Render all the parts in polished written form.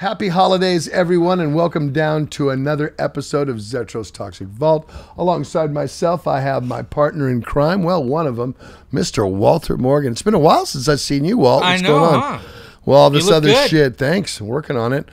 Happy holidays, everyone, and welcome down to another episode of Zetro's Toxic Vault. Alongside myself, I have my partner in crime, well, one of them, Mr. Walter Morgan. It's been a while since I've seen you, Walt. What's going on? Huh? Well, all this other shit, thanks. I'm working on it.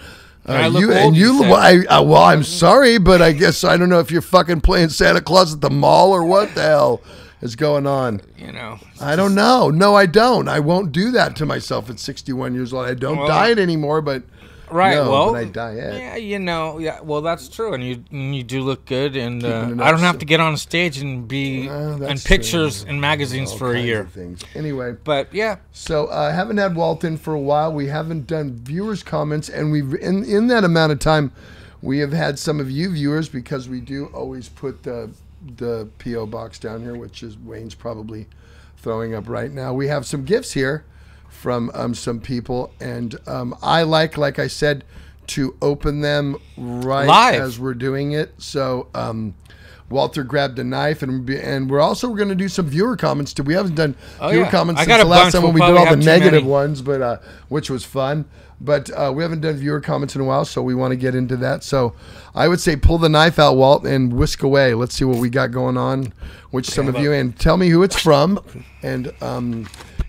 Well, I'm sorry, but I guess I don't know if you're fucking playing Santa Claus at the mall or what the hell is going on. You know, I don't know. No, I don't. I won't do that to myself at 61 years old. I don't diet anymore, but... Right, no, well, but I diet. Yeah, you know, yeah, well, that's true, and you do look good, and I don't have to get on stage and be in pictures and magazines for a year. Anyway, but yeah. So I haven't had Walt in for a while. We haven't done viewers' comments, and we've in that amount of time, we have had some of you viewers because we do always put the PO box down here, which is Wayne's probably throwing up right now. We have some gifts here from some people, and I like I said, to open them right live as we're doing it. So Walter grabbed a knife, and we're also going to do some viewer comments too. We haven't done viewer comments since the last time when we did all the negative ones, but which was fun. But we haven't done viewer comments in a while, so we want to get into that. So I would say pull the knife out, Walt, and whisk away. Let's see what we got going on, which some of you, and tell me who it's from, and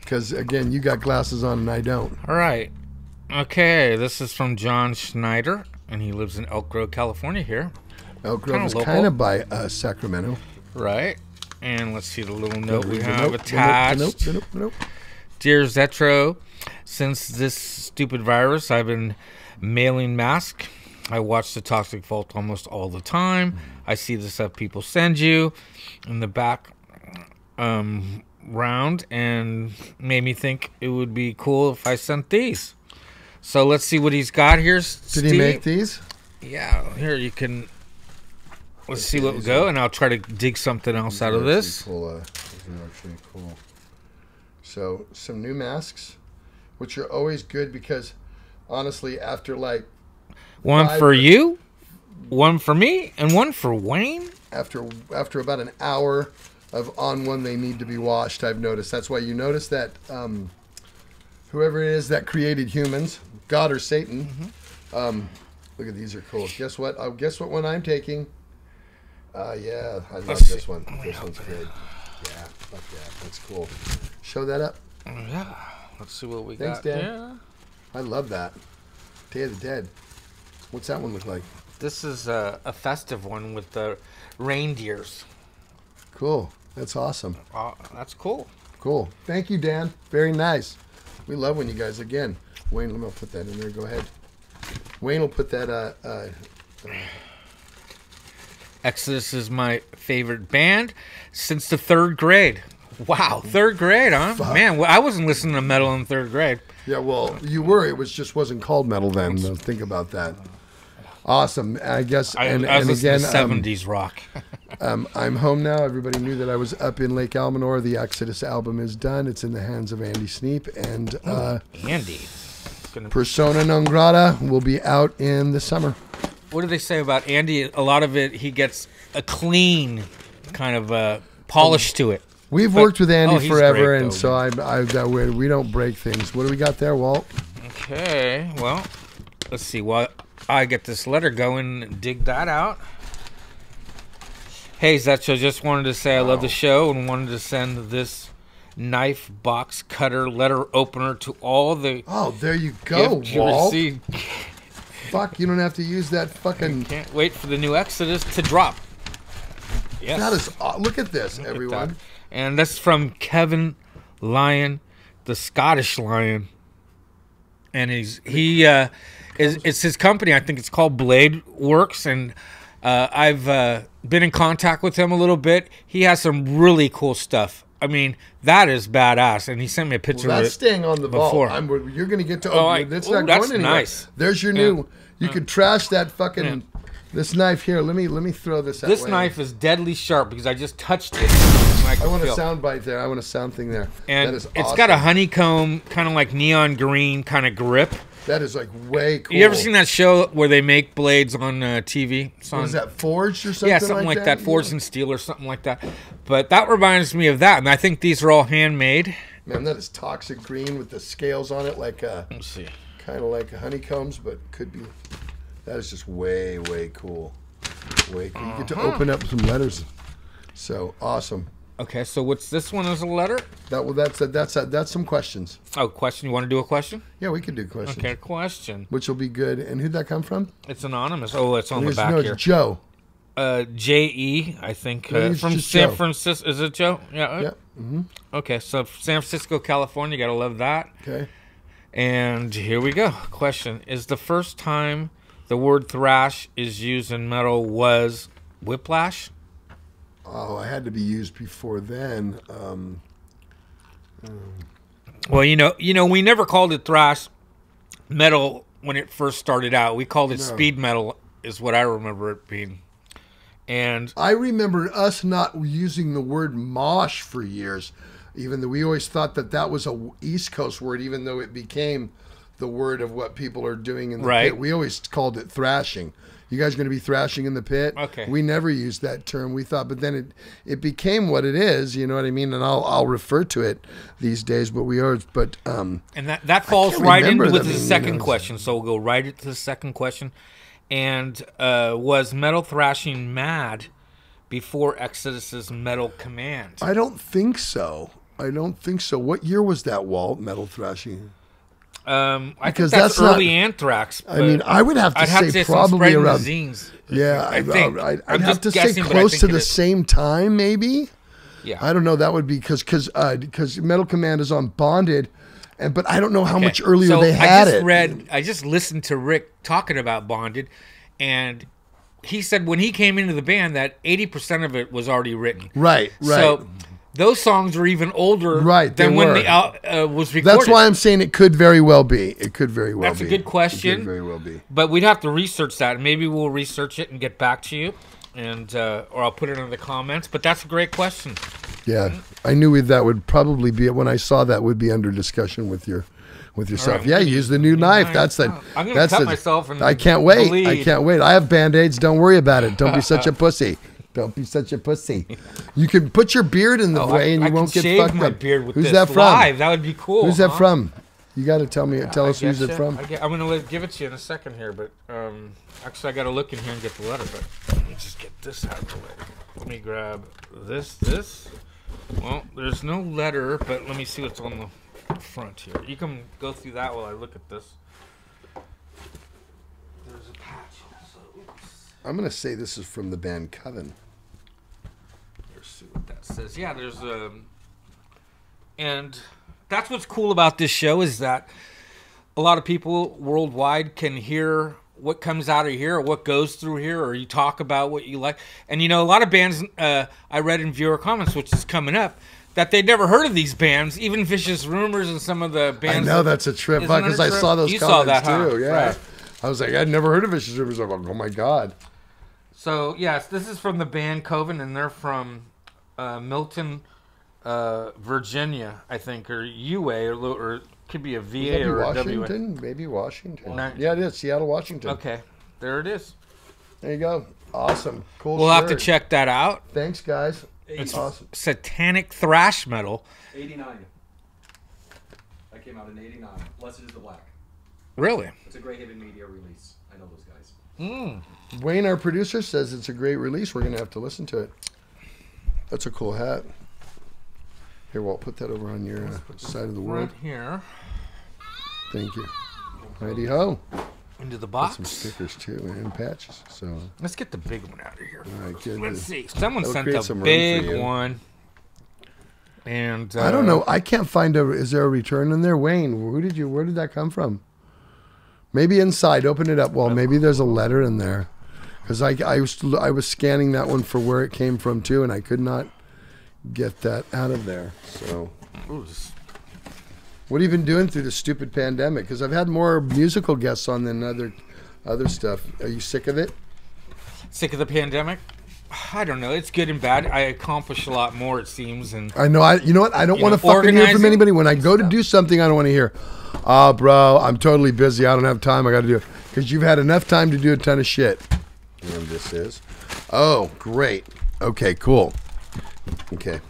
because, again, you got glasses on and I don't. All right. Okay, this is from John Schneider, and he lives in Elk Grove, California here. Elk Grove is kind of by Sacramento. Right. And let's see the little note we have attached. Dear Zetro, since this stupid virus, I've been mailing masks. I watch the Toxic Vault almost all the time. I see the stuff people send you in the back round, and made me think it would be cool if I sent these. So let's see what he's got here, Steve. Did he make these? Yeah, here you can. Let's see what we go, and I'll try to dig something else out of this. These are actually cool. So some new masks, which are always good because, honestly, after like one for you, one for me, and one for Wayne. After about an hour of on one, they need to be washed, I've noticed. That's why you notice that whoever it is that created humans, God or Satan, look at these are cool. Guess what? Guess what one I'm taking? Yeah, I love this one. This one's good. Yeah, fuck yeah, that's cool. Show that up. Yeah, let's see what we got. Thanks, Dan. Yeah. I love that. Day of the Dead. What's that one look like? This is a festive one with the reindeers. Cool. That's awesome. That's cool. Cool. Thank you, Dan. Very nice. We love when you guys, again. Wayne, let me put that in there. Go ahead. Wayne will put that. Exodus is my favorite band since the 3rd grade. Wow, 3rd grade, huh? Fuck. Man, I wasn't listening to metal in 3rd grade. Yeah, well, you were. It wasn't called metal then. Think about that. Awesome. I guess. I was listening to 70s rock. I'm home now. Everybody knew that I was up in Lake Almanor. The Exodus album is done. It's in the hands of Andy Sneap. And Andy. Persona Non Grata will be out in the summer. What do they say about Andy? A lot of it, he gets a clean kind of polish to it. We've worked with Andy forever, and so we don't break things. What do we got there, Walt? Okay, well, let's see. While I get this letter going and dig that out. Hey, Zetro, just wanted to say I love the show and wanted to send this knife box cutter letter opener to all the... Oh, there you go, Walt. Fuck, you don't have to use that fucking... Can't wait for the new Exodus to drop. Yes. That is... look at this, everyone. And that's from Kevin Lyon, the Scottish Lion. And it's his company. I think it's called Blade Works. And I've been in contact with him a little bit. He has some really cool stuff. I mean, that is badass. And he sent me a picture of it. That's staying on the vault. You're going to get to open it. That's not going anywhere. Nice. There's your new... You could trash that fucking... This knife here, let me throw this out. This knife is deadly sharp because I just touched it. I want a sound bite there. I want a sound thing there. And that is awesome. It's got a honeycomb, kind of like neon green kind of grip. That is like way cool. You ever seen that show where they make blades on TV? What is that, forged or something? Yeah, something like that. Forged in steel or something like that. But that reminds me of that, and I think these are all handmade. Man, that is toxic green with the scales on it, like Let's see. kind of like honeycombs, but could be. That is just way, way cool. Way cool. You get to open up some letters. So awesome. Okay, so what's this one as a letter? That's some questions. Oh, question. You want to do a question? Yeah, we could do questions. Okay, question. Which will be good. And who'd that come from? It's anonymous. Oh, it's on the back here. It's Joe. J.E., I think. From San Francisco. Is it Joe? Yeah. Yeah. Mm-hmm. Okay, so San Francisco, California. Got to love that. Okay. And here we go. Question. Is the first time the word thrash is used in metal was Whiplash? Oh, I had to be used before then. Well, we never called it thrash metal when it first started out. We called it speed metal, is what I remember it being. And I remember us not using the word mosh for years, even though we always thought that was a East Coast word, even though it became the word of what people are doing in the pit. We always called it thrashing. You guys going to be thrashing in the pit? Okay. We never used that term. We thought, but then it became what it is. You know what I mean? And I'll refer to it these days. But we are. But and that falls right in with the second question. So we'll go right into the second question. And was metal thrashing mad before Exodus's Metal Command? I don't think so. What year was that, Walt? Metal thrashing. I think that's early Anthrax. I mean, I would have to say probably around. Yeah, I'd have to say close to the same time, maybe. Yeah, I don't know. That would be because Metal Command is on Bonded, but I don't know how much earlier they had it. I just listened to Rick talking about Bonded, and he said when he came into the band that 80% of it was already written. Right. So those songs are even older than when the was recorded. That's why I'm saying it could very well be. That's a good question. It could very well be. But we'd have to research that. Maybe we'll research it and get back to you, and or I'll put it in the comments. But that's a great question. Yeah, I knew that would probably be when I saw that would be under discussion with yourself. Right. Yeah, use the new knife. That's the. I'm gonna cut myself. And I can't wait. Bleed. I can't wait. I have Band-Aids. Don't worry about it. Don't be such a pussy. Don't be such a pussy. You can put your beard in the way and you won't get fucked my up. Beard with Who's this that from? Live. That would be cool. Who's that from? You got to tell us who's it from. I'm going to give it to you in a second here, but actually I got to look in here and get the letter. But let me just get this out of the way. Let me grab this. Well, there's no letter, but let me see what's on the front here. You can go through that while I look at this. There's a patch also. Oops. I'm going to say this is from the band Coven. See what that says. Yeah, there's and that's what's cool about this show is that a lot of people worldwide can hear what comes out of here or what goes through here, or you talk about what you like. And a lot of bands I read in viewer comments, which is coming up, that they'd never heard of these bands, even Vicious Rumors and some of the bands. I know that's a trip because I saw those comments too. Yeah, right? I was like, I'd never heard of Vicious Rumors. I'm like, oh my god. So yes, this is from the band Coven, and they're from Milton, Virginia, I think, or UA, or it could be a VA or Washington? a WA. Maybe Washington. Yeah, it is Seattle, Washington. Okay, there it is. There you go. Awesome, cool. We'll have to check that out. Thanks, guys. It's awesome. Satanic thrash metal. 89. That came out in 89. Blessed is the Black. Really? It's a Grey Haven Media release. I know those guys. Wayne, our producer, says it's a great release. We're going to have to listen to it. That's a cool hat. Here, Walt, put that over on your side of the world. Right here. Thank you. Righty ho. Into the box. Got some stickers too and patches. So let's get the big one out of here. All right, good. Let's see. Someone sent a big one. And I don't know. I can't find is there a return in there? Wayne, where did that come from? Maybe inside. Open it up. Well, maybe there's a letter in there. Because I was scanning that one for where it came from too, and I could not get that out of there. So, what have you been doing through the stupid pandemic? Because I've had more musical guests on than other stuff. Are you sick of it? Sick of the pandemic? I don't know. It's good and bad. I accomplish a lot more, it seems. And I know. You know what? I don't want to fucking hear from anybody. When I go to do something, I don't want to hear, "Oh, bro, I'm totally busy. I don't have time. I got to do it." Because you've had enough time to do a ton of shit. And this is, oh, great. Okay, cool. Okay.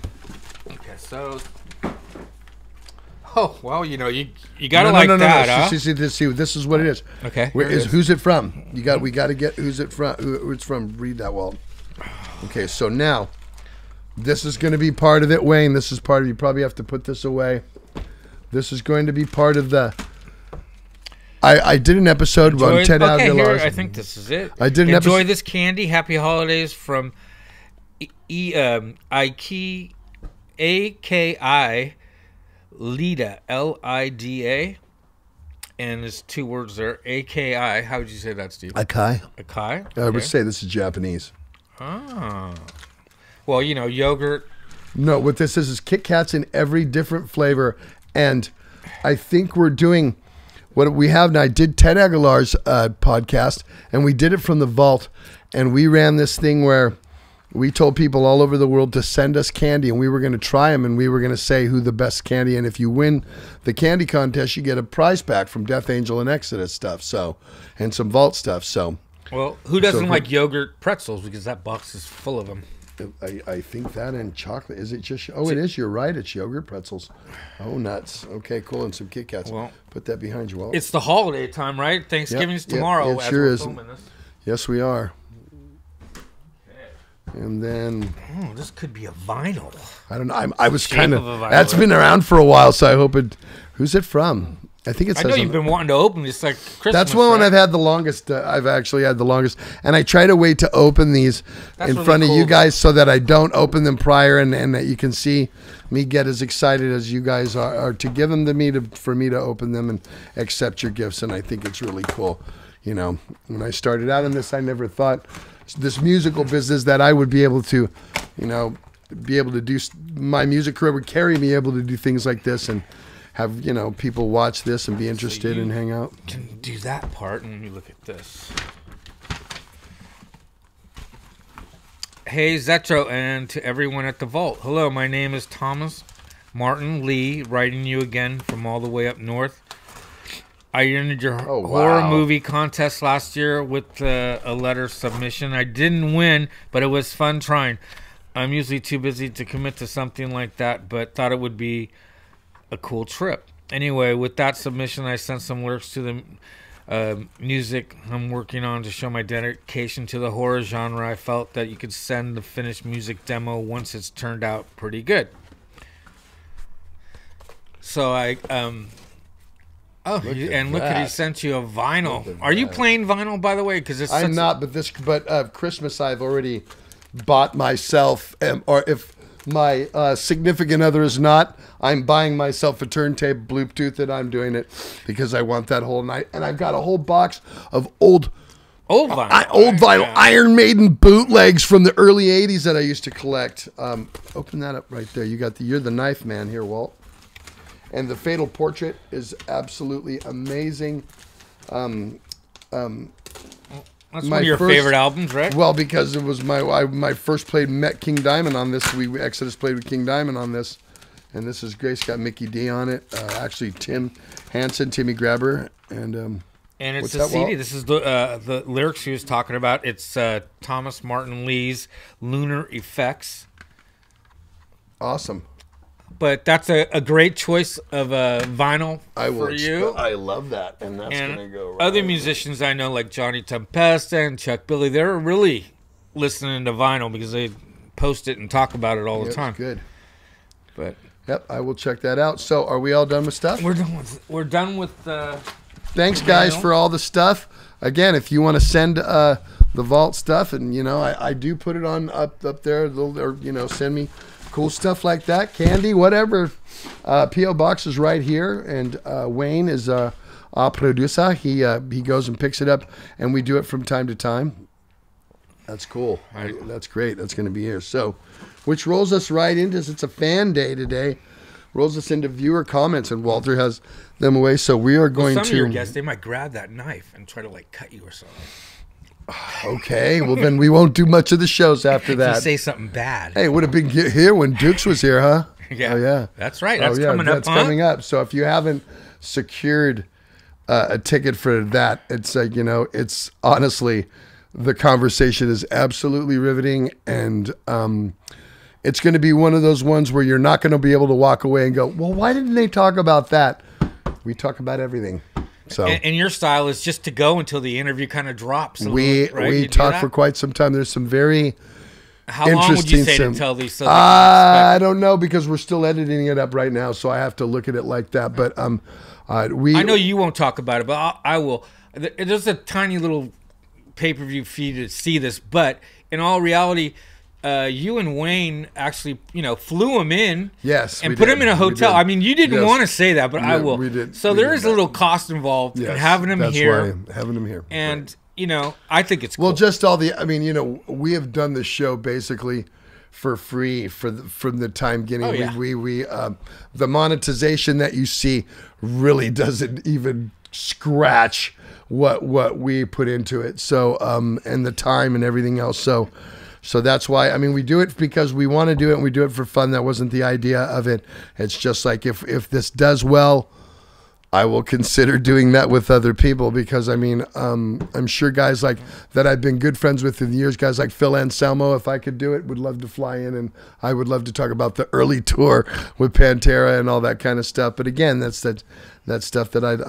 So, Oh, well, you gotta that, huh? See, this is what it is. Okay. Who's it from? We got to get who's it from. Who it's from? Read that, Walt. Okay, so now this is going to be part of it, Wayne. This is part of. You probably have to put this away. This is going to be part of the. I did an episode on Ted Aguilar's. I think this is it. I did an Enjoy episode. this candy. Happy holidays from AKI Lida, Lida, and there's 2 words there. AKI. How would you say that, Steve? Akai. Akai. I would say this is Japanese. Ah. Well, yogurt. No, what this is Kit Kats in every different flavor, and I think we're doing. What we have now, I did Ted Aguilar's podcast, and we did it from the vault, and we ran this thing where we told people all over the world to send us candy, and we were going to try them, and we were going to say who the best candy, and if you win the candy contest, you get a prize pack from Death Angel and Exodus stuff, and some vault stuff. So, well, who doesn't like yogurt pretzels, because that box is full of them? I think that and chocolate. Is it just? Oh, it is. You're right. It's yogurt pretzels. Oh, nuts. Okay, cool. And some Kit Kats. Well, put that behind you, Walt. It's the holiday time, right? Thanksgiving's tomorrow. It sure is. Yes, we are. Okay. And then. Oh, this could be a vinyl. I don't know. I was kind of. That's been around for a while, so I hope it. Who's it from? I think it says. I know you've been wanting to open this like Christmas. That's one I've had the longest. I've actually had the longest, and I try to wait to open these in front of you guys so that I don't open them prior, and that you can see me get as excited as you guys are to give them to me for me to open them and accept your gifts. And I think it's really cool. When I started out in this, I never thought this musical business that I would be able to, be able to do my music career would carry me able to do things like this and have people watch this and be interested and hang out. Can do that part, and let me look at this. Hey Zetro, and to everyone at the vault. Hello, my name is Thomas Martin Lee, writing you again from all the way up north. I entered your horror movie contest last year with a letter submission. I didn't win, but it was fun trying. I'm usually too busy to commit to something like that, but thought it would be a cool trip. Anyway, with that submission, I sent some lyrics to the music I'm working on to show my dedication to the horror genre. I felt that you could send the finished music demo once it's turned out pretty good. So I look at he sent you a vinyl. Are you playing vinyl, by the way? Because I'm not, but Christmas I've already bought myself, or if my significant other is not, I'm buying myself a turntable Bluetooth, and I'm doing it because I want that whole night. And I've got a whole box of old vinyl Iron Maiden bootlegs from the early '80s that I used to collect. Open that up right there. You're the knife man here, Walt. And the Fatal Portrait is absolutely amazing. That's one of your favorite albums, right? Well, because it was my first played met King Diamond on this. Exodus played with King Diamond on this, and this is great. It's got Mickey D on it. Actually, Tim Hansen, Timmy Grabber, and it's a CD. Walt? This is the lyrics he was talking about. It's Thomas Martin Lee's Lunar Effects. Awesome. But that's a great choice of vinyl for you. I love that, and that's going to go right. Other musicians I know, like Johnny Tempesta and Chuck Billy, they're really listening to vinyl because they post it and talk about it all the time. Good. But yep, I will check that out. So, are we all done with stuff? We're done with. Thanks, guys, for all the stuff. Again, if you want to send the vault stuff, and I do put it on up there, or send me cool stuff like that, candy, whatever. P.O. Box is right here, and Wayne is a producer. He goes and picks it up, and we do it from time to time. That's cool. That's great. That's going to be here. So, which rolls us right into, it's a fan day today, rolls us into viewer comments, and Walter has them away. So we are going to. Some of your guests, they might grab that knife and try to cut you or something. Okay, well then we won't do much of the shows after that. If you say something bad. Hey, it would have been here when Dukes was here, huh? Yeah. Oh, yeah. That's right. That's coming up. That's coming up. So if you haven't secured a ticket for that, it's it's honestly, the conversation is absolutely riveting, and it's going to be one of those ones where you're not going to be able to walk away and go, well, why didn't they talk about that? We talk about everything. So, and your style is just to go until the interview kind of drops. We talk for quite some time. There's some very How long would you say to tell these? So I don't know, because we're still editing it up right now, so I have to look at it like that. But I know you won't talk about it, but I will. There's a tiny little pay-per-view feed to see this, but in all reality, you and Wayne actually, flew him in, and put him in a hotel. I mean, you didn't want to say that, but I will. We did. So there is a little cost involved in having him here. Having him here, and I think it's cool. Well, just all the. I mean, we have done the show basically for free from the time beginning. Oh, yeah. We the monetization that you see really doesn't even scratch what we put into it. So and the time and everything else. So that's why, I mean, we do it because we want to do it, and we do it for fun. That wasn't the idea of it. It's just like, if this does well, I will consider doing that with other people, because, I mean, I'm sure guys like that I've been good friends with in the years, guys like Phil Anselmo, if I could do it, would love to fly in, and I would love to talk about the early tour with Pantera and all that kind of stuff. But again, that's stuff that I'd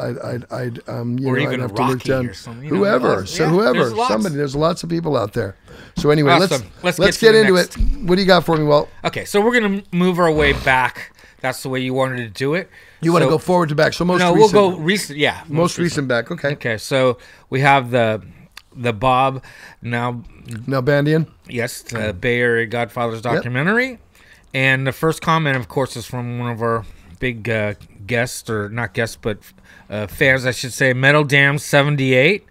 or even I'd have Rocky to look down. or something. Whoever, somebody. There's lots of people out there. So anyway, awesome. let's get into it. What do you got for me, Walt? Okay, so we're gonna move our way back. That's the way you wanted to do it. You want to go forward to back? So most recent. We'll go recent. Yeah, most recent back. Okay. Okay, so we have the Bob Nalbandian. Yes, the Bay Area Godfathers documentary, and the first comment, of course, is from one of our big guests, or not guests, but fans, I should say, Metal Dam 78.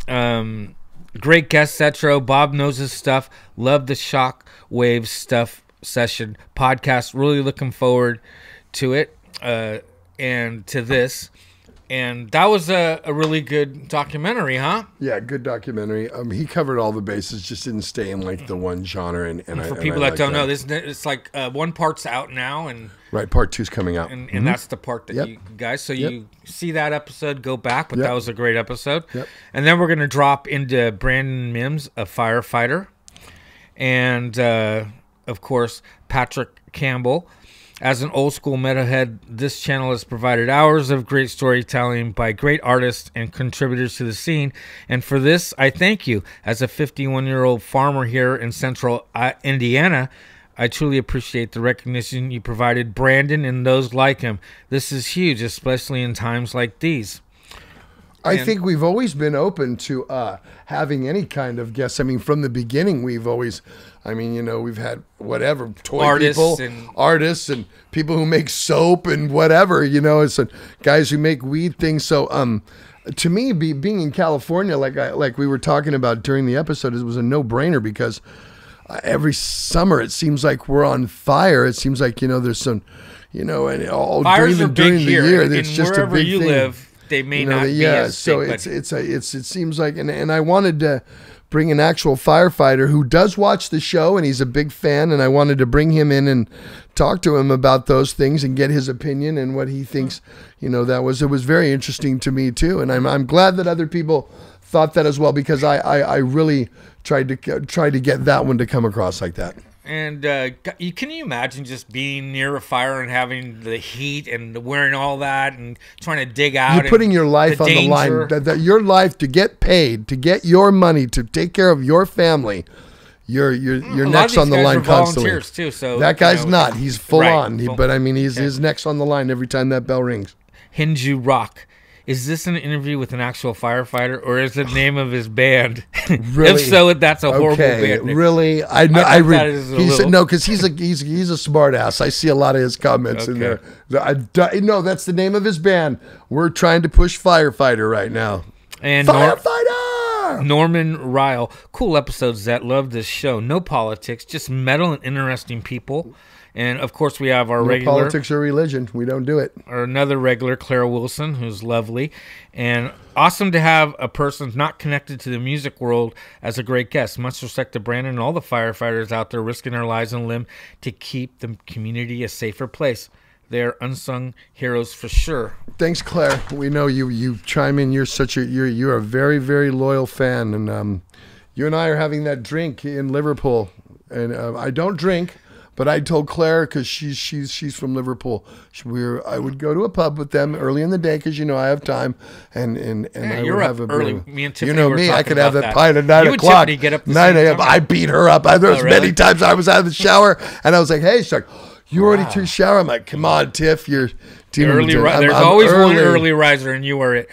Great guest, Zetro. Bob knows his stuff. Love the Shockwave stuff session podcast. Really looking forward to it and to this. And that was a really good documentary, huh? Yeah, good documentary. He covered all the bases, just didn't stay in like the one genre. And for people that don't know, it's like one part's out now, and right, part 2's coming out, and that's the part that you guys. So you see that episode, go back, but that was a great episode. And then we're gonna drop into Brandon Mims, a firefighter, and of course Patrick Campbell. As an old school metalhead, this channel has provided hours of great storytelling by great artists and contributors to the scene. And for this, I thank you. As a 51-year-old farmer here in central Indiana, I truly appreciate the recognition you provided Brandon and those like him. This is huge, especially in times like these. I think we've always been open to having any kind of guests. I mean, from the beginning, we've always, we've had whatever, artists and people who make soap and whatever, it's guys who make weed things. So to me, being in California, like we were talking about during the episode, it was a no-brainer, because every summer it seems like we're on fire. It seems like, there's some, and all fires during the year, it's just a big thing. Live, they may not be as so big, it seems like, and I wanted to bring an actual firefighter who does watch the show, and he's a big fan, and I wanted to bring him in and talk to him about those things and get his opinion and what he thinks. It was very interesting to me too, and I'm glad that other people thought that as well, because I really tried to get that one to come across like that. And can you imagine just being near a fire and having the heat and wearing all that and trying to dig out? You're putting your life on the line. Your life, to get paid, to get your money, to take care of your family. You're next on the line constantly. Volunteers too, so that guy's not. He's full on. But I mean, he's next on the line every time that bell rings. Hinju Rock. Is this an interview with an actual firefighter, or is it the name of his band? Really? If so, that's a horrible band name. Really? I know. He said no, because he's a smart ass. I see a lot of his comments in there. No, that's the name of his band. We're trying to push firefighter right now. And firefighter! Norman Ryle. Cool episode, Zet. Love this show. No politics, just metal and interesting people. And, of course, we have our regular... politics or religion. We don't do it. Or another regular, Clara Wilson, who's lovely. And awesome to have a person not connected to the music world as a great guest. Much respect to Brandon and all the firefighters out there risking their lives on a limb to keep the community a safer place. They're unsung heroes for sure. Thanks, Claire. We know you chime in. You're a very, very loyal fan. And you and I are having that drink in Liverpool. And I don't drink... But I told Claire, because she's from Liverpool, I would go to a pub with them early in the day, because I have time, and I would have a early. beer. Me and Tiffany were I could have that that pint at 9 o'clock. Tiffany get up 9 a.m. I beat her up. There was really? many times I was out of the shower, and I was like, "Hey," she's like, "You already took a shower?" I'm like, "Come on, Tiff, you're early." There's always one early riser, and you were it.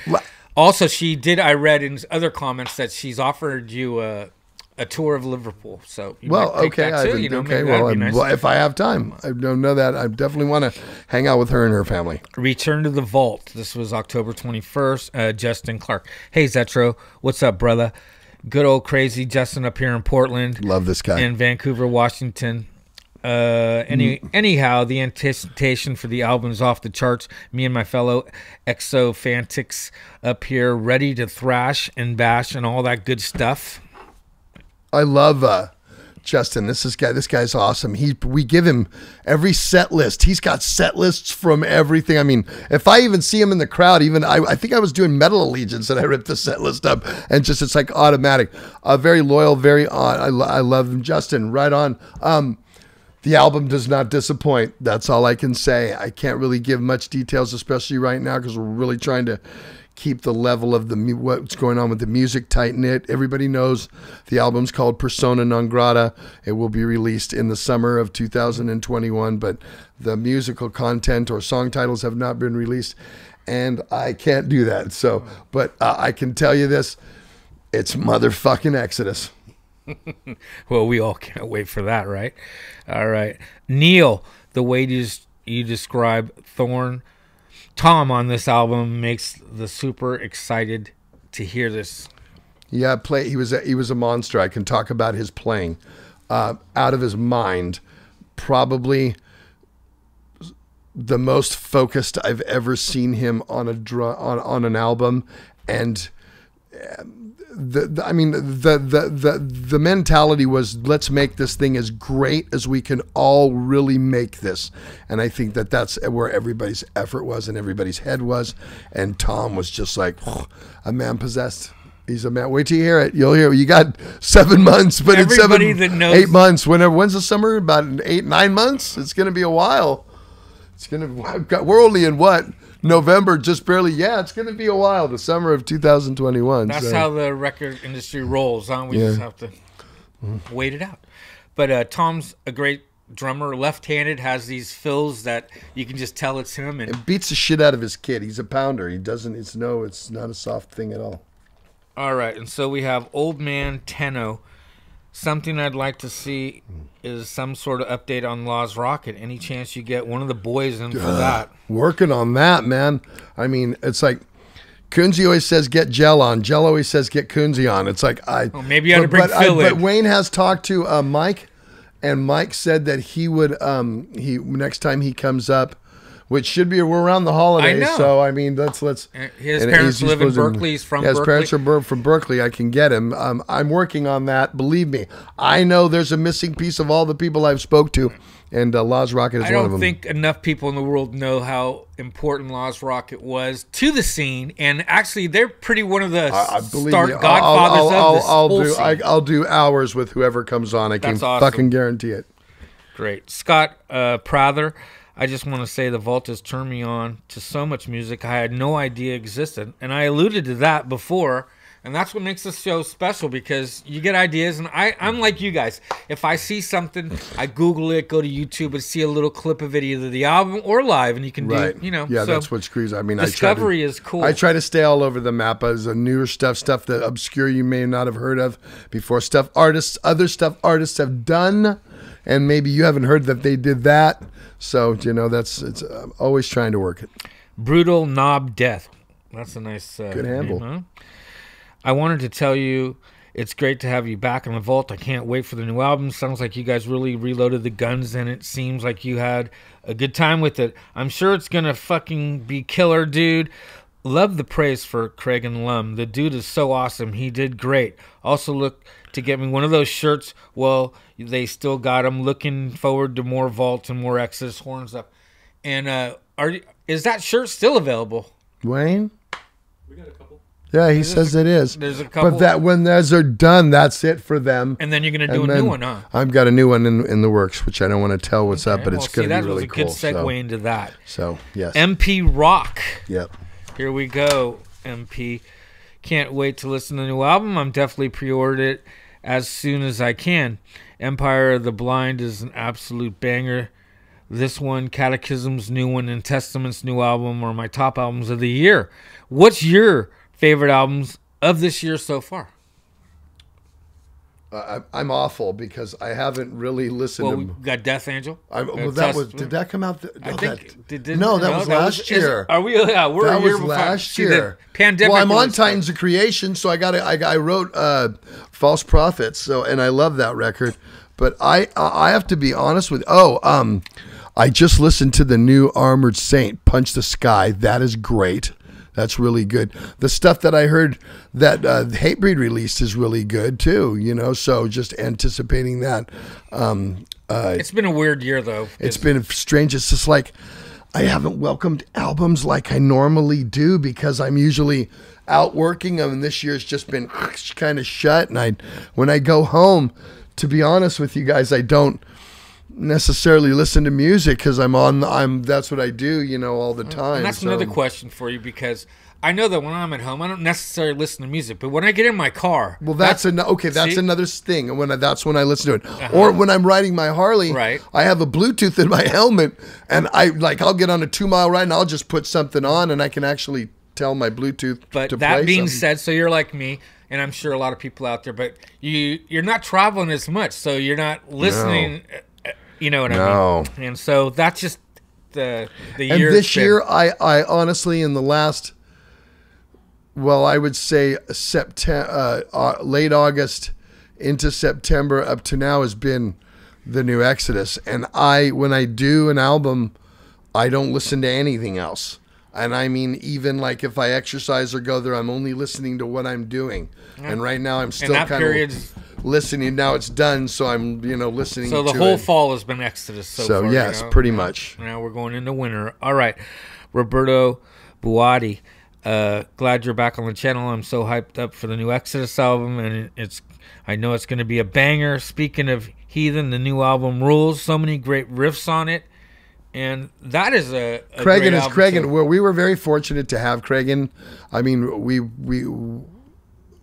Also, I read in other comments that she's offered you a tour of Liverpool. So okay, nice. Well, if I have time, I don't know that. I definitely want to hang out with her and her family. Return to the Vault. This was October 21st. Justin Clark. Hey, Zetro. What's up, brother? Good old crazy Justin up here in Portland. Love this guy. In Vancouver, Washington. Anyhow, the anticipation for the album is off the charts. Me and my fellow exo fantics up here, ready to thrash and bash and all that good stuff. I love Justin. This guy's awesome. We give him every set list. He's got set lists from everything. I mean, if I even see him in the crowd, I think I was doing Metal Allegiance and I ripped the set list up, and it's like automatic. Very loyal, very on. I love him, Justin. Right on. The album does not disappoint. That's all I can say. I can't really give much details, especially right now, because we're really trying to keep the level of what's going on with the music tight-knit. Everybody knows the album's called Persona Non Grata. It will be released in the summer of 2021, but the musical content or song titles have not been released, and I can't do that. So, but I can tell you this, it's motherfucking Exodus. Well, we all can't wait for that, right? All right. Neil, the way you describe Tom on this album makes the super excited to hear this. Yeah, he was a monster. I can talk about his playing out of his mind. Probably the most focused I've ever seen him on on an album, and the mentality was, let's make this thing as great as we can all really make this. And I think that's where everybody's effort was and everybody's head was. And Tom was just like a man possessed. He's a man. Wait till you hear it. You'll hear it. You got 7 months, but everybody it's 8 months. When's the summer? About 8-9 months. It's going to be a while. We're only in what? November, just barely. Yeah, it's going to be a while. The summer of 2021. That's how the record industry rolls, huh? We just have to wait it out. But Tom's a great drummer, left-handed, has these fills that you can just tell it's him. And it beats the shit out of his kid. He's a pounder. It's not a soft thing at all. All right, and so we have Old Man Tenno. Something I'd like to see is some sort of update on Law's Rocket. Any chance you get one of the boys in for that? Working on that, man. I mean, it's like Kunzi always says get Gel on. Gel always says get Kunzi on. It's like maybe you ought to bring Phil in. But Wayne has talked to Mike, and Mike said that he would next time he comes up, which should be we're around the holidays. I know. So I mean, let's. His parents live in Berkeley. He's from Berkeley. His parents are from Berkeley. I can get him. I'm working on that. Believe me, I know there's a missing piece of all the people I've spoke to, and Law's Rocket is one of them. I don't think enough people in the world know how important Law's Rocket was to the scene, and actually, they're pretty one of the godfathers of this whole scene. I'll do hours with whoever comes on. I can fucking guarantee it. Great, Scott Prather. I just want to say the Vault has turned me on to so much music I had no idea existed. And I alluded to that before. And that's what makes this show special, because you get ideas. And I'm like you guys. If I see something, I Google it, go to YouTube and see a little clip of it, either the album or live. And you can do, Yeah, so that's what screws. I mean, discovery is cool. I try to stay all over the map as a newer stuff that obscure you may not have heard of before. Other stuff artists have done. And maybe you haven't heard that they did that. So, it's always trying to work it. Brutal Knob Death. That's a nice good handle. Name, huh? I wanted to tell you it's great to have you back in the Vault. I can't wait for the new album. Sounds like you guys really reloaded the guns, and it seems like you had a good time with it. I'm sure it's going to fucking be killer, dude. Love the praise for Craig and Lum. The dude is so awesome. He did great. Also look to get me one of those shirts. Well, they still got them. Looking forward to more Vault and more Exodus horns up. And is that shirt still available? Wayne? We got a couple. Yeah, he says it is. There's a couple. But that when they're done, that's it for them. And then you're going to do a new one, huh? I've got a new one in the works, which I don't want to tell what's up, but it's going to be really cool. That was a good segue into that. So, yes. MP Rock. Yep. Here we go, MP. Can't wait to listen to the new album. I'm definitely pre-ordered it as soon as I can. Empire of the Blind is an absolute banger. This one, Catechism's new one, and Testament's new album are my top albums of the year. What's your favorite albums of this year so far? I'm awful because I haven't really listened to... we got Death Angel. Did that come out? That was last year. Are we? Yeah, we're that a year was last year. Pandemic. Well, I'm on Titans of Creation, so I wrote False Prophets, and I love that record. But I have to be honest with. I just listened to the new Armored Saint, Punch the Sky. That is great. That's really good. The stuff that I heard that Hatebreed released is really good too, so just anticipating that. It's been a weird year though. It's been strange. It's just like I haven't welcomed albums like I normally do because I'm usually out working them, and this year's just been kind of shut. And when I go home, to be honest with you guys, I don't necessarily listen to music because that's what I do, all the time. And that's another question for you, because I know that when I'm at home, I don't necessarily listen to music, but when I get in my car, that's another thing. And that's when I listen to it. Or when I'm riding my Harley, right. I have a Bluetooth in my helmet, and I'll get on a 2-mile ride and I'll just put something on, and I can actually tell my Bluetooth to play. But that being said, so you're like me, and I'm sure a lot of people out there, but you're not traveling as much, so you're not listening. No. You know what I mean? And so that's just the year. And this year, I honestly, in the last, I would say September, late August into September up to now has been the new Exodus. And when I do an album, I don't listen to anything else. And I mean, even like if I exercise or go there, I'm only listening to what I'm doing. Yeah. And right now, I'm still kind of listening. Now it's done, so I'm listening. So the whole fall has been Exodus so far. Yes, pretty much. Now we're going into winter. All right, Roberto Buatti, glad you're back on the channel. I'm so hyped up for the new Exodus album, and I know it's going to be a banger. Speaking of Heathen, the new album rules. So many great riffs on it. And that is a Craigan is Craigan. Well, we were very fortunate to have Craigan. I mean,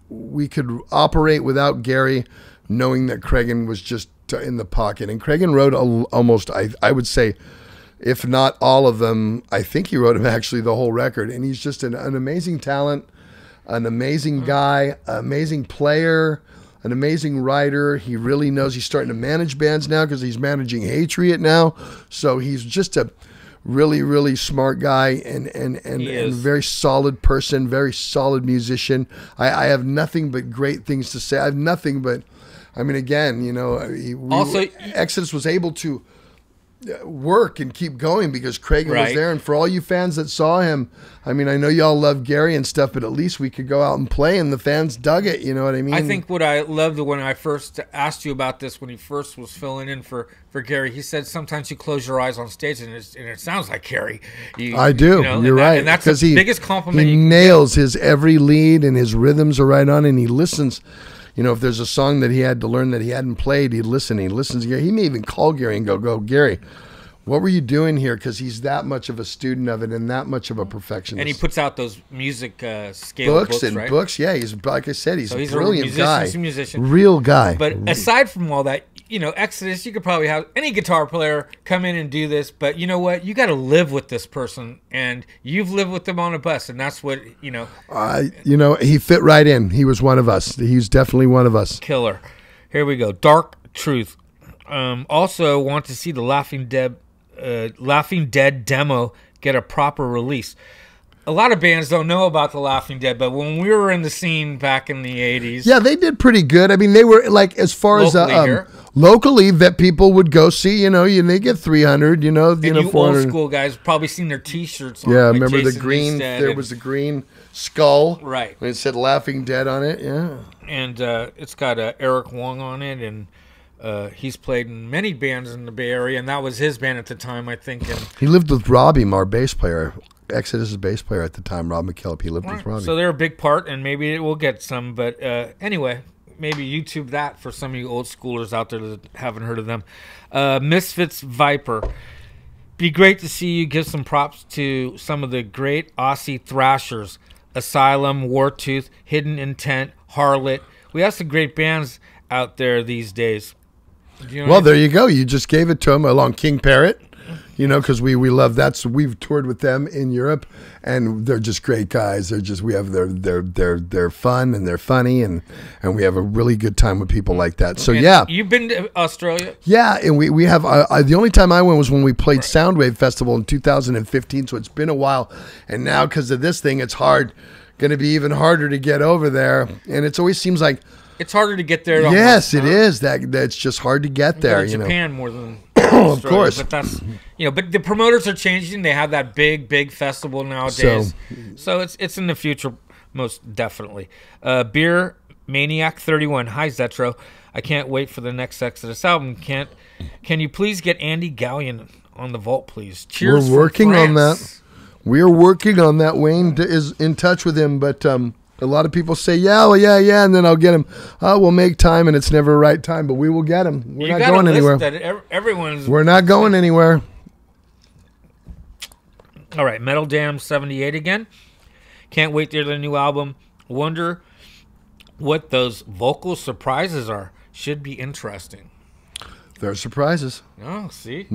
we could operate without Gary, knowing that Craigan was just in the pocket. And Craigan wrote almost, I would say, if not all of them, I think he wrote him actually the whole record. And he's just an amazing talent, an amazing guy, amazing player, an amazing writer. He really knows. He's starting to manage bands now because he's managing Hatred now. So he's just a really, really smart guy and very solid person, very solid musician. I have nothing but great things to say. I have nothing but, I mean, again, Exodus was able to work and keep going because Craigan was there. And for all you fans that saw him, I mean, I know y'all love Gary and stuff, but at least we could go out and play and the fans dug it. You know what I mean? I think what I loved when I first asked you about this, when he first was filling in for Gary, he said sometimes you close your eyes on stage and it sounds like Gary. I do. You're right. And that's the biggest compliment. He nails his every lead and his rhythms are right on, and he listens. If there's a song that he had to learn that he hadn't played, he'd listen. He listens to Gary. He may even call Gary and go, Gary, what were you doing here? Because he's that much of a student of it and that much of a perfectionist. And he puts out those music scale books, right? Books. Yeah, he's, like I said, he's a brilliant guy. He's a musician. Real guy. But aside from all that, Exodus, you could probably have any guitar player come in and do this, but you know what? You got to live with this person, and you've lived with them on a bus, and that's what, he fit right in. He was one of us. He's definitely one of us. Killer. Here we go. Dark Truth. Also want to see the Laughing Dead demo get a proper release. A lot of bands don't know about the Laughing Dead, but when we were in the scene back in the 80s... Yeah, they did pretty good. I mean, they were, like, as far locally that people would go see, and they get 300, and you 400. Old school guys probably seen their T-shirts on. Yeah, like remember Jason the green, there was the green skull. Right. When it said Laughing Dead on it, yeah. And it's got Eric Wong on it, and... he's played in many bands in the Bay Area, and that was his band at the time, I think. And he lived with Robbie, our bass player, Exodus's bass player at the time, Rob McKillop. He lived with Robbie. So they're a big part, and maybe it will get some. But anyway, maybe YouTube that for some of you old schoolers out there that haven't heard of them. Misfits Viper. Be great to see you give some props to some of the great Aussie thrashers. Asylum, Wartooth, Hidden Intent, Harlot. We have some great bands out there these days. Well, there you go. You just gave it to them along King Parrot. Because we love that. So we've toured with them in Europe, and they're just great guys. They're fun and they're funny, and we have a really good time with people like that. So yeah, you've been to Australia? Yeah, and we have. The only time I went was when we played Soundwave Festival in 2015. So it's been a while, and now because of this thing, it's going to be even harder to get over there, and it always seems like it's harder to get there. Yes, it is. That's just hard to get there. Japan more than. Of course, but that's but the promoters are changing. They have that big festival nowadays, so it's in the future most definitely. Beer Maniac 31. Hi Zetro, I can't wait for the next Exodus album. Can you please get Andy Gallion on the vault, please? Cheers. We're working on that. We're working on that. Wayne is in touch with him, but a lot of people say, yeah, and then I'll get him. We'll make time, and it's never a right time, but we will get him. We're not going anywhere. We're not going anywhere. All right, Metal Jam 78 again. Can't wait to hear the new album. Wonder what those vocal surprises are. Should be interesting. They're surprises. Oh, see?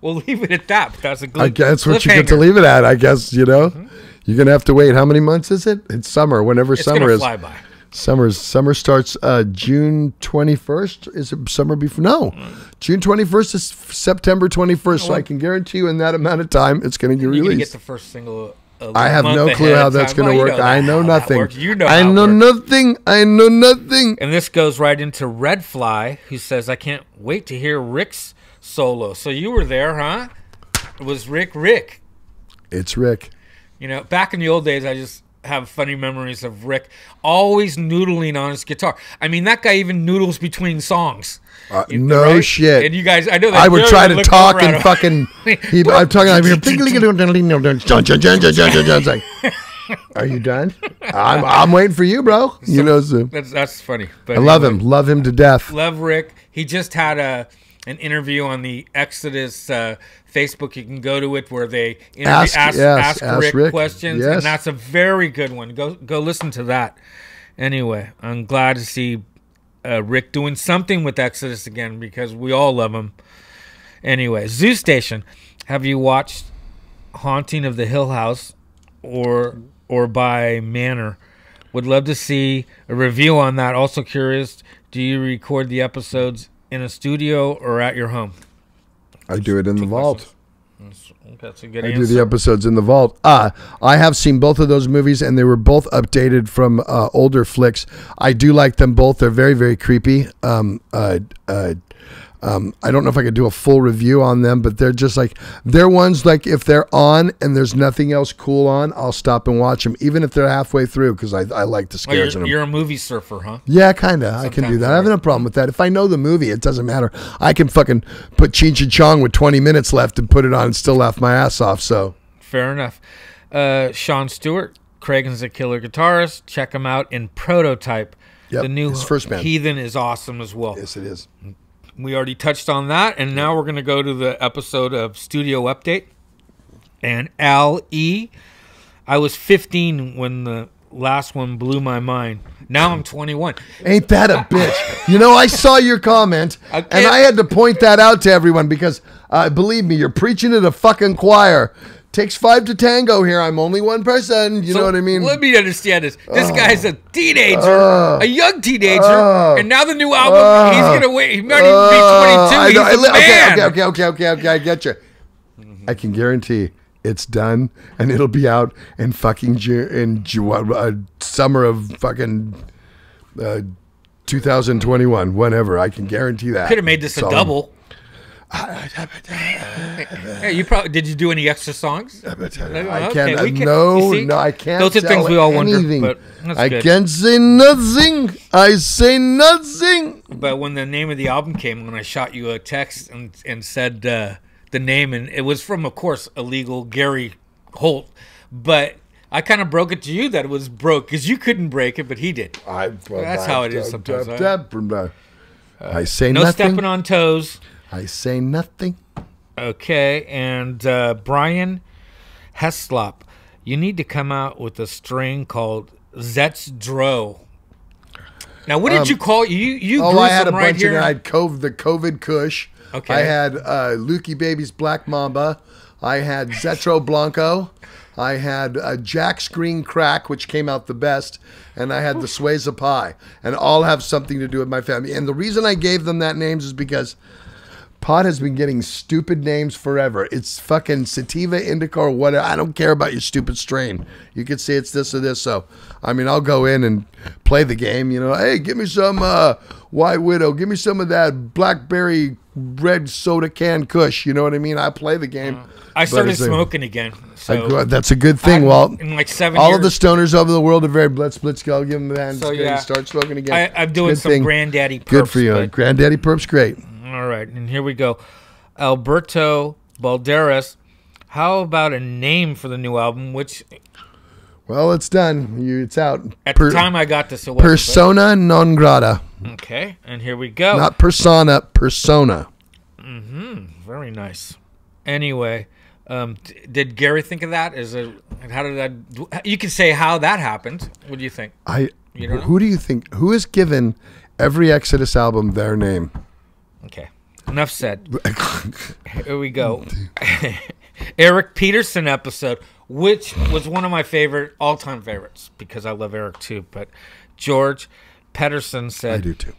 We'll leave it at that. But that's a good I guess what you get to leave it at, I guess, Mm-hmm. You're going to have to wait. How many months is it? It's summer, whenever summer is. Fly by. Summer starts June 21st. Is it summer before? No. June 21st is September 21st. So I can guarantee you in that amount of time, it's going to get released. You're going to get the first single. I have no clue how that's going to work. I know nothing. I know nothing. I know nothing. And this goes right into Red Fly, who says, I can't wait to hear Rick's solo. So you were there, huh? It was Rick. It's Rick. Back in the old days, I just have funny memories of Rick always noodling on his guitar. I mean, that guy even noodles between songs. No right? Shit. And you guys, I know that. I would try to talk and fucking. I'm talking. I'm here. Like, are you done? I'm waiting for you, bro. So, that's funny. But I love him. Love him to death. Love Rick. He just had an interview on the Exodus Facebook. You can go to it where they ask Rick questions, and that's a very good one. Go listen to that. Anyway, I'm glad to see Rick doing something with Exodus again because we all love him. Anyway, Zoo Station. Have you watched Haunting of the Hill House or by Manor? Would love to see a review on that. Also curious, do you record the episodes in a studio or at your home? I do it in the vault. That's a good answer. I do the episodes in the vault. I have seen both of those movies, and they were both updated from older flicks. I do like them both. They're very, very creepy. I don't know if I could do a full review on them, but they're just like, they're ones like if they're on and there's nothing else cool on, I'll stop and watch them, even if they're halfway through, because I like the scares in them. You're a movie surfer, huh? Yeah, kind of. I can do that. I have no problem with that. If I know the movie, it doesn't matter. I can fucking put Cheech and Chong with 20 minutes left and put it on and still laugh my ass off. So fair enough. Sean Stewart, Cragen's a killer guitarist. Check him out in Prototype. Yep, the new his first band. Heathen is awesome as well. Yes, it is. We already touched on that, and now we're going to go to the episode of Studio Update. And Al E. I was 15 when the last one blew my mind. Now I'm 21. Ain't that a bitch? You know, I saw your comment, and I had to point that out to everyone because, believe me, you're preaching to the fucking choir. Takes 5 to tango here. I'm only one person. You know what I mean? Let me understand this. This guy's a teenager, a young teenager, and now the new album, he's going to wait. He might even be 22. Okay, I get you. I can guarantee it's done, and it'll be out in fucking summer of fucking 2021, whenever. I can guarantee that. Could have made this a double. Hey, did you do any extra songs? I can't. I can't. Those are things we all wonder. But I can't say nothing. I say nothing. But when the name of the album came, when I shot you a text and said the name, and it was from, of course, Illegal Gary Holt, but I kind of broke it to you that it was broke because you couldn't break it, but he did. That's how it is sometimes. I say no nothing. No stepping on toes. I say nothing. Okay, and Brian Heslop, you need to come out with a strain called Zetro. Now, what did you call it? You grew I had a right bunch here. I had the COVID Kush. Okay. I had Lukey Baby's Black Mamba. I had Zetro Blanco. I had Jack's Green Crack, which came out the best, and I had the Sueza Pie, and all have something to do with my family. And the reason I gave them that names is because pot has been getting stupid names forever. It's fucking sativa, indica, or whatever. I don't care about your stupid strain. You can say it's this or this. So, I mean, I'll go in and play the game. You know, hey, give me some White Widow. Give me some of that blackberry red soda can Kush. You know what I mean? I play the game. I started smoking again. So that's a good thing, Walt. In like 7 all years. of the stoners over the world are very let's go. Give them the hand. So, yeah. Start smoking again. I'm doing some thing. Granddaddy Perps. Good for you. Granddaddy Perps, great. All right, and here we go. Alberto Balderas, how about a name for the new album? Which, well, it's done. It's out. At the time I got this, it wasn't. Persona non grata. Okay, and here we go. Not persona, persona. Very nice. Anyway, did Gary think of that? How did that? You can say how that happened. What do you think? You don't know? Who do you think? Who has given every Exodus album their name? Okay. Enough said. Here we go. Eric Peterson episode, which was one of my all-time favorites because I love Eric too. But George Peterson said, I do too.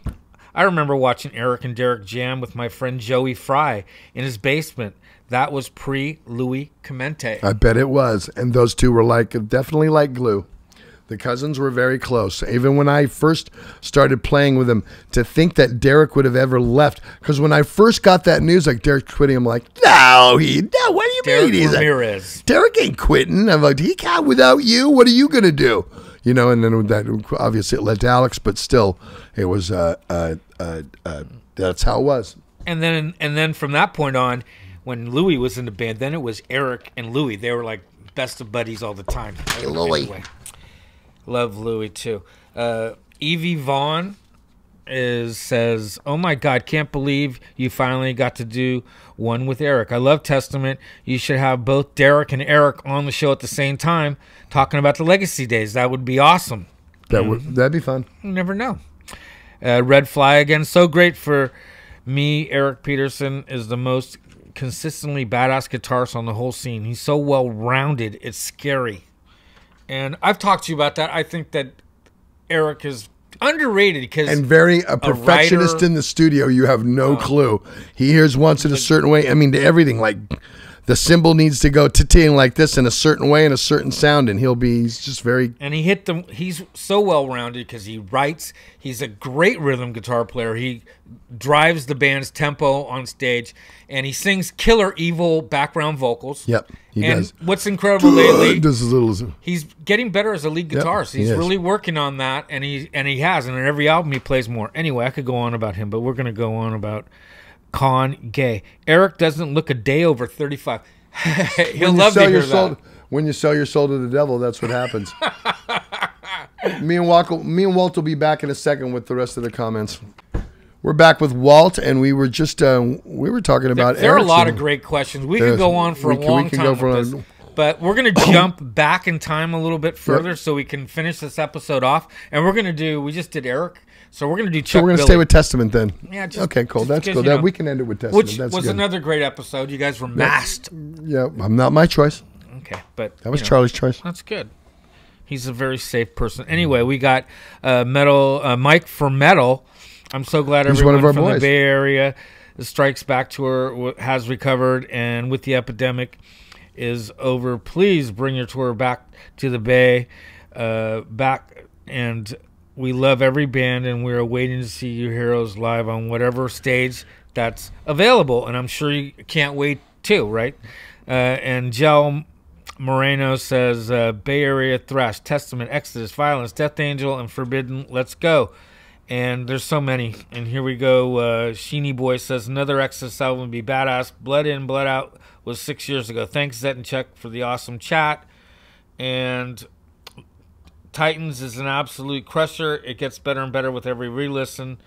I remember watching Eric and Derek jam with my friend Joey Fry in his basement. That was pre-Louis Clemente. I bet it was. And those two were definitely like glue. The cousins were very close. Even when I first started playing with him, to think that Derek would have ever left. Because when I first got that news, like Derek quitting, I'm like, no, what do you Derek mean? Ramirez. Derek ain't quitting. I'm like, he can't without you. What are you going to do? You know, and then that obviously it led to Alex, but still, it was, that's how it was. And then from that point on, when Louis was in the band, then it was Eric and Louis. They were like best of buddies all the time. Hey, Louis. Anyway. Love Louis too. Evie Vaughn says, "Oh my God, can't believe you finally got to do one with Eric. I love Testament. You should have both Derek and Eric on the show at the same time, talking about the Legacy days. That would be awesome. That'd be fun. You never know." Red Fly again. So great for me. Eric Peterson is the most consistently badass guitarist on the whole scene. He's so well rounded. It's scary. And I've talked to you about that. I think that Eric is underrated because and a perfectionist writer, in the studio. You have no clue. He hears once in a certain way. I mean, to everything. Like the cymbal needs to go ting like this in a certain way and a certain sound, and he's just very. And he hit them. He's so well rounded because he writes. He's a great rhythm guitar player. He drives the band's tempo on stage, and he sings killer evil background vocals. Yep, he does. What's incredible lately, he's getting better as a lead guitarist. He's really working on that, and he has. And in every album, he plays more. Anyway, I could go on about him, but we're going to go on about Con Gay. Eric doesn't look a day over 35. He'll love to hear that. When you sell your soul to the devil, that's what happens. Me and Walt will be back in a second with the rest of the comments. We're back with Walt, and we were just we were talking about. There are a lot of great questions. We could go on for a long time with this, but we're going to jump back in time a little bit further so we can finish this episode off. And we're going to we just did Eric, so we're going to do Chuck. So we're going to stay with Testament then. Yeah. Okay, cool. That's cool. We can end it with Testament. Which That's was good. another great episode. You guys were masked. Yeah, I'm not my choice. Okay, but that was Charlie's choice. That's good. He's a very safe person. Anyway, we got Mike for Metal. I'm so glad everyone from the Bay Area, the Strikes Back tour has recovered, and with the epidemic is over, please bring your tour back to the Bay. And we love every band, and we're waiting to see you heroes live on whatever stage that's available. And I'm sure you can't wait too, right? And Gel Moreno says, Bay Area Thrash, Testament, Exodus, Violence, Death Angel, and Forbidden, let's go. And there's so many. And here we go. Sheeny Boy says, another Exodus album would be badass. Blood In, Blood Out was 6 years ago. Thanks, Zet and Chuck, for the awesome chat. And Titans is an absolute crusher. It gets better and better with every re-listen.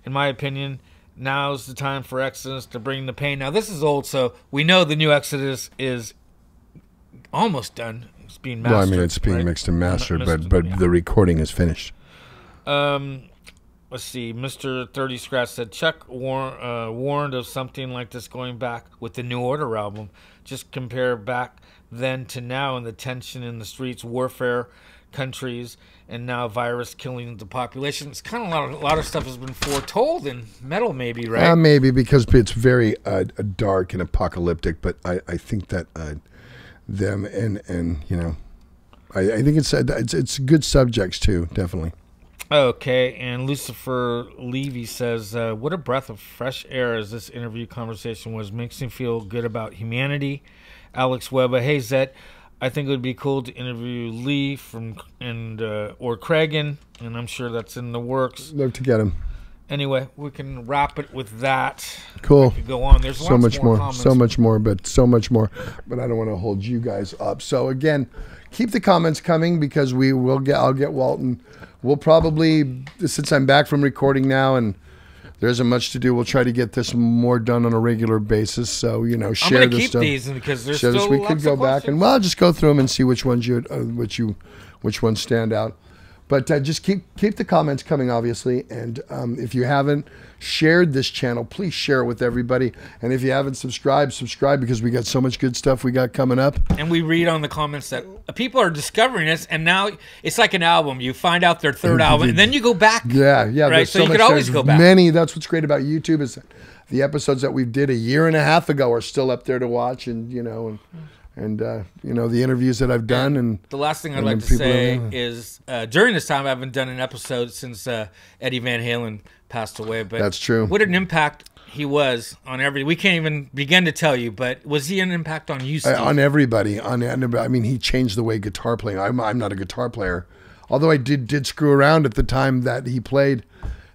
In my opinion, now's the time for Exodus to bring the pain. Now, this is old, so we know the new Exodus is almost done. It's being mastered. Well, I mean, it's being mixed and mastered, but the recording is finished. Let's see. Mr. 30 Scratch said, Chuck warned of something like this going back with the New Order album. Just compare back then to now and the tension in the streets, warfare, countries, and now virus killing the population. It's kind of a lot of stuff has been foretold in metal, maybe, right? Maybe because it's very dark and apocalyptic, but I think that them and you know, I think it's good subjects too, definitely. Okay, and Lucifer Levy says, what a breath of fresh air as this interview conversation was. Makes me feel good about humanity. Alex Webber, hey Zet, I think it would be cool to interview Lee or Craigan, and I'm sure that's in the works. Love to get him. Anyway, we can wrap it with that. Cool. I could go on. There's so much more, comments. so much more, but I don't want to hold you guys up. So again, keep the comments coming because I'll get Walton. We'll probably, since I'm back from recording now and there isn't much to do, we'll try to get this more done on a regular basis. So, you know, share I'm this keep stuff. These because there's still we could go back and just go through them and see which ones which ones stand out. But just keep the comments coming, obviously. And if you haven't shared this channel, please share it with everybody. And if you haven't subscribed because we got so much good stuff we got coming up. And we read on the comments that people are discovering us, and now it's like an album. You find out their third album, and then you go back. Yeah. Right, so you could always go back. That's what's great about YouTube is the episodes that we did a year and a half ago are still up there to watch, and you know. And you know, the interviews that I've done. And the last thing I'd like to say is during this time, I haven't done an episode since Eddie Van Halen passed away. But that's true. What an impact he was on every. We can't even begin to tell you. But was he an impact on you, Steve? On everybody. I mean, he changed the way guitar playing. I'm not a guitar player, although I did screw around at the time that he played,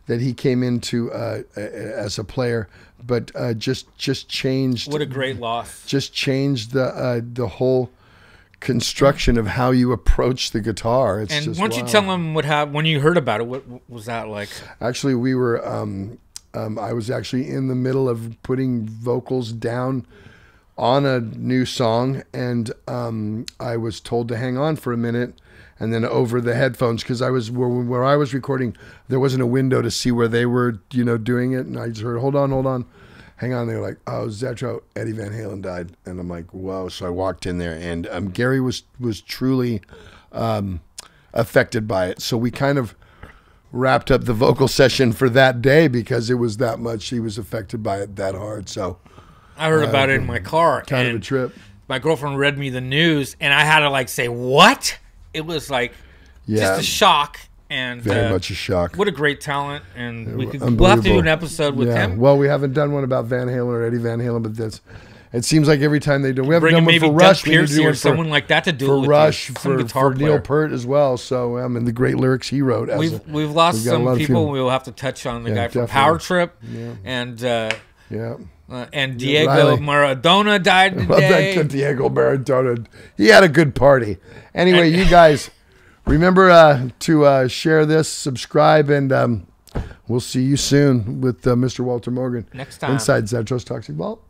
that he came into as a player. But just changed. What a great loss! Just changed the whole construction of how you approach the guitar. It's and just why don't you tell them when you heard about it? What was that like? Actually, we were. I was actually in the middle of putting vocals down on a new song, and I was told to hang on for a minute. And then over the headphones, because I was where I was recording, there wasn't a window to see where they were, doing it. And I just heard, hold on, hang on. They were like, oh, Zetro, Eddie Van Halen died, and I'm like, whoa. So I walked in there, and Gary was truly affected by it. So we kind of wrapped up the vocal session for that day because it was that much. He was affected by it that hard. So I heard about it in my car. Kind of a trip. My girlfriend read me the news, and I had to say, what? It was just a shock, and very much a shock. What a great talent, and we'll have to do an episode with him. Well, we haven't done one about Van Halen or Eddie Van Halen, but it seems like every time they do, we haven't done one for Rush. We need to do one someone like that to do for it with Rush, for Neil Peart as well. So and the great lyrics he wrote. We've lost some people. We'll have to touch on the guy from Power Trip, and and Diego Maradona died today. Well, Diego Maradona, he had a good party. Anyway, you guys remember to share this, subscribe, and we'll see you soon with Mr. Walter Morgan next time inside Zetro's Toxic Vault.